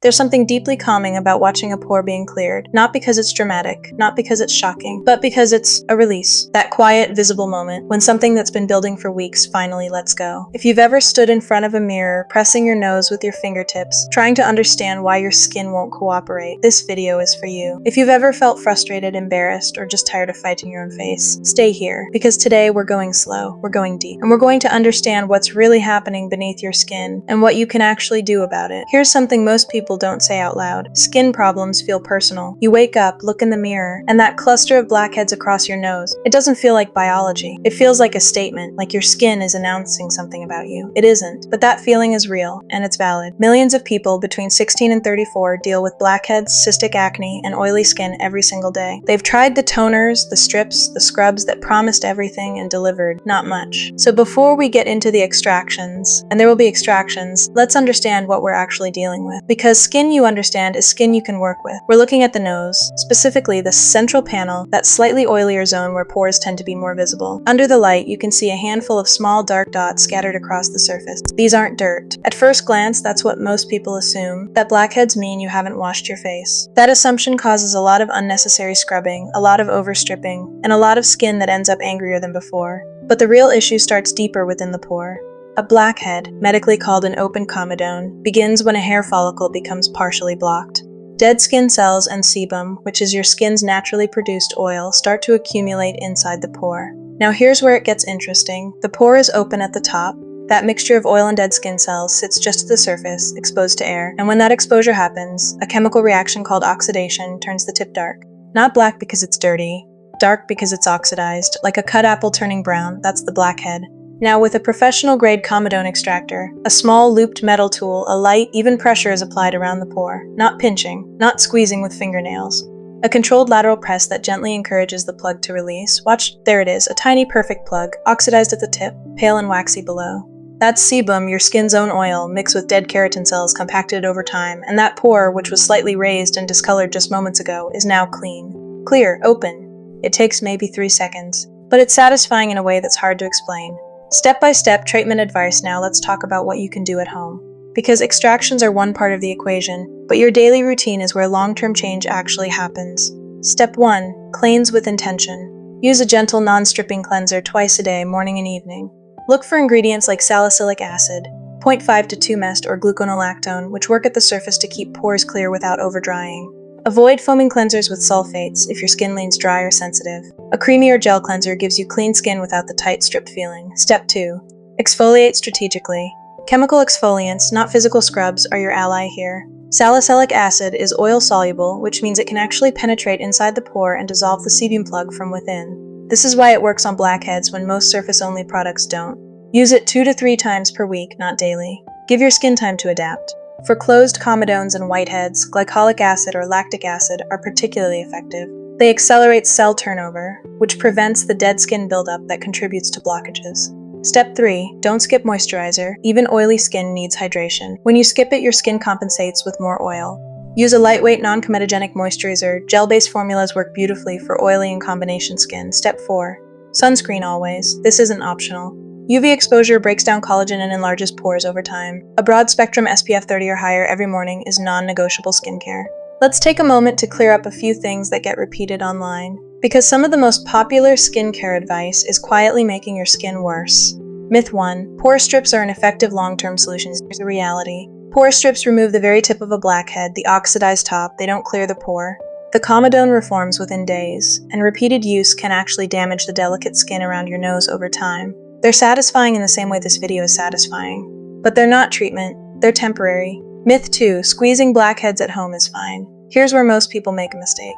There's something deeply calming about watching a pore being cleared, not because it's dramatic, not because it's shocking, but because it's a release. That quiet, visible moment when something that's been building for weeks finally lets go. If you've ever stood in front of a mirror, pressing your nose with your fingertips, trying to understand why your skin won't cooperate, this video is for you. If you've ever felt frustrated, embarrassed, or just tired of fighting your own face, stay here, because today we're going slow, we're going deep, and we're going to understand what's really happening beneath your skin and what you can actually do about it. Here's something most people don't say out loud. Skin problems feel personal. You wake up, look in the mirror, and that cluster of blackheads across your nose, it doesn't feel like biology. It feels like a statement, like your skin is announcing something about you. It isn't, but that feeling is real, and it's valid. Millions of people between 16 and 34 deal with blackheads, cystic acne, and oily skin every single day. They've tried the toners, the strips, the scrubs that promised everything and delivered not much. So before we get into the extractions, and there will be extractions, let's understand what we're actually dealing with. Because skin you understand is skin you can work with. We're looking at the nose, specifically the central panel, that slightly oilier zone where pores tend to be more visible. Under the light, you can see a handful of small dark dots scattered across the surface. These aren't dirt. At first glance, that's what most people assume, that blackheads mean you haven't washed your face. That assumption causes a lot of unnecessary scrubbing, a lot of overstripping, and a lot of skin that ends up angrier than before. But the real issue starts deeper within the pore. A blackhead, medically called an open comedone, begins when a hair follicle becomes partially blocked. Dead skin cells and sebum, which is your skin's naturally produced oil, start to accumulate inside the pore. Now here's where it gets interesting. The pore is open at the top. That mixture of oil and dead skin cells sits just at the surface, exposed to air, and when that exposure happens, a chemical reaction called oxidation turns the tip dark. Not black because it's dirty, dark because it's oxidized, like a cut apple turning brown. That's the blackhead. Now with a professional-grade comedone extractor, a small looped metal tool, a light, even pressure is applied around the pore. Not pinching, not squeezing with fingernails. A controlled lateral press that gently encourages the plug to release. Watch, there it is, a tiny perfect plug, oxidized at the tip, pale and waxy below. That's sebum, your skin's own oil, mixed with dead keratin cells compacted over time, and that pore, which was slightly raised and discolored just moments ago, is now clean. Clear, open. It takes maybe 3 seconds, but it's satisfying in a way that's hard to explain. Step-by-step treatment advice now. Let's talk about what you can do at home. Because extractions are one part of the equation, but your daily routine is where long-term change actually happens. Step 1. Cleanse with intention. Use a gentle non-stripping cleanser twice a day, morning and evening. Look for ingredients like salicylic acid, 0.5 to 2 mest or gluconolactone, which work at the surface to keep pores clear without over-drying. Avoid foaming cleansers with sulfates if your skin leans dry or sensitive. A creamy or gel cleanser gives you clean skin without the tight, stripped feeling. Step 2. Exfoliate strategically. Chemical exfoliants, not physical scrubs, are your ally here. Salicylic acid is oil-soluble, which means it can actually penetrate inside the pore and dissolve the sebum plug from within. This is why it works on blackheads when most surface-only products don't. Use it 2 to 3 times per week, not daily. Give your skin time to adapt. For closed comedones and whiteheads, glycolic acid or lactic acid are particularly effective. They accelerate cell turnover, which prevents the dead skin buildup that contributes to blockages. Step 3. Don't skip moisturizer. Even oily skin needs hydration. When you skip it, your skin compensates with more oil. Use a lightweight, non-comedogenic moisturizer. Gel-based formulas work beautifully for oily and combination skin. Step 4. Sunscreen always. This isn't optional. UV exposure breaks down collagen and enlarges pores over time. A broad-spectrum SPF 30 or higher every morning is non-negotiable skincare. Let's take a moment to clear up a few things that get repeated online, because some of the most popular skincare advice is quietly making your skin worse. Myth 1. Pore strips are an effective long-term solution. Here's the reality. Pore strips remove the very tip of a blackhead, the oxidized top. They don't clear the pore. The comedone reforms within days, and repeated use can actually damage the delicate skin around your nose over time. They're satisfying in the same way this video is satisfying. But they're not treatment, they're temporary. Myth 2. Squeezing blackheads at home is fine. Here's where most people make a mistake.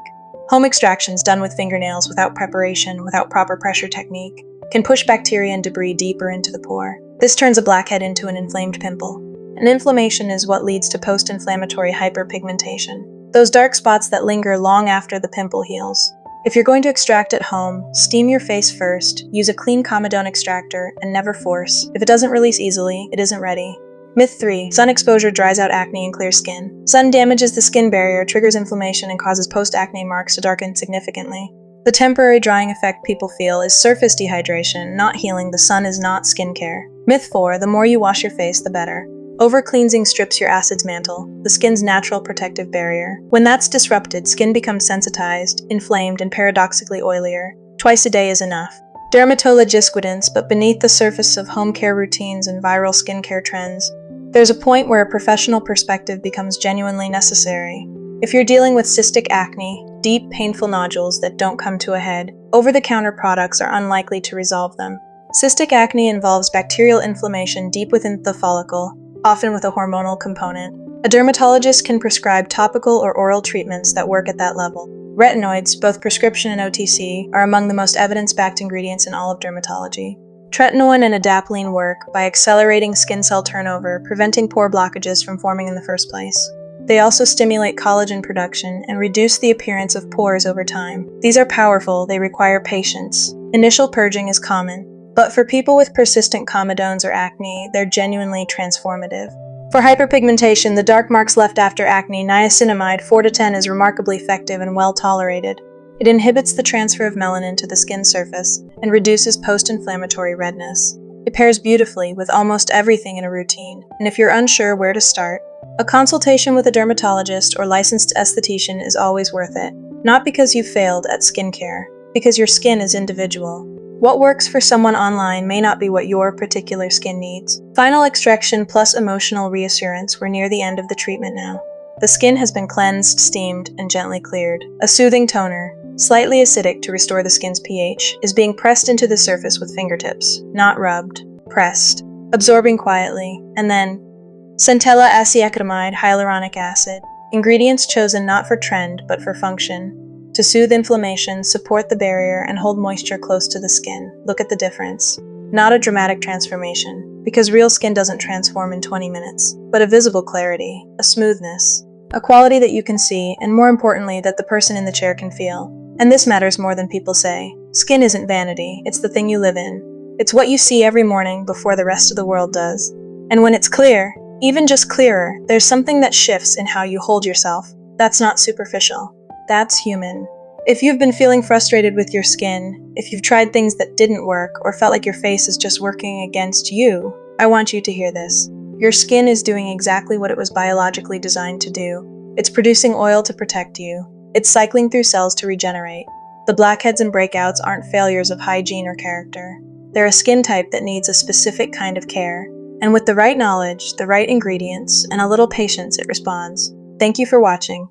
Home extractions done with fingernails without preparation, without proper pressure technique, can push bacteria and debris deeper into the pore. This turns a blackhead into an inflamed pimple. An inflammation is what leads to post-inflammatory hyperpigmentation, those dark spots that linger long after the pimple heals. If you're going to extract at home, steam your face first, use a clean comedone extractor, and never force. If it doesn't release easily, it isn't ready. Myth 3. Sun exposure dries out acne and clear skin. Sun damages the skin barrier, triggers inflammation, and causes post-acne marks to darken significantly. The temporary drying effect people feel is surface dehydration, not healing. The sun is not skincare. Myth 4. The more you wash your face, the better. Over-cleansing strips your acids mantle, the skin's natural protective barrier. When that's disrupted, skin becomes sensitized, inflamed, and paradoxically oilier. Twice a day is enough. Dermatologist, but beneath the surface of home care routines and viral skincare trends, there's a point where a professional perspective becomes genuinely necessary. If you're dealing with cystic acne, deep, painful nodules that don't come to a head, over-the-counter products are unlikely to resolve them. Cystic acne involves bacterial inflammation deep within the follicle, often with a hormonal component. A dermatologist can prescribe topical or oral treatments that work at that level. Retinoids, both prescription and OTC, are among the most evidence-backed ingredients in all of dermatology. Tretinoin and adapalene work by accelerating skin cell turnover, preventing pore blockages from forming in the first place. They also stimulate collagen production and reduce the appearance of pores over time. These are powerful, they require patience. Initial purging is common, but for people with persistent comedones or acne, they're genuinely transformative. For hyperpigmentation, the dark marks left after acne, niacinamide 4-10 is remarkably effective and well tolerated. It inhibits the transfer of melanin to the skin surface and reduces post-inflammatory redness. It pairs beautifully with almost everything in a routine, and if you're unsure where to start, a consultation with a dermatologist or licensed esthetician is always worth it. Not because you've failed at skincare, because your skin is individual. What works for someone online may not be what your particular skin needs. Final extraction plus emotional reassurance. We're near the end of the treatment now. The skin has been cleansed, steamed, and gently cleared. A soothing toner, slightly acidic to restore the skin's pH, is being pressed into the surface with fingertips, not rubbed, pressed, absorbing quietly, and then centella aceacramide hyaluronic acid, ingredients chosen not for trend but for function. To soothe inflammation, support the barrier, and hold moisture close to the skin. Look at the difference. Not a dramatic transformation, because real skin doesn't transform in 20 minutes, but a visible clarity, a smoothness, a quality that you can see, and more importantly, that the person in the chair can feel. And this matters more than people say. Skin isn't vanity, it's the thing you live in. It's what you see every morning before the rest of the world does. And when it's clear, even just clearer, there's something that shifts in how you hold yourself. That's not superficial. That's human. If you've been feeling frustrated with your skin, if you've tried things that didn't work, or felt like your face is just working against you, I want you to hear this. Your skin is doing exactly what it was biologically designed to do. It's producing oil to protect you. It's cycling through cells to regenerate. The blackheads and breakouts aren't failures of hygiene or character. They're a skin type that needs a specific kind of care. And with the right knowledge, the right ingredients, and a little patience, it responds. Thank you for watching.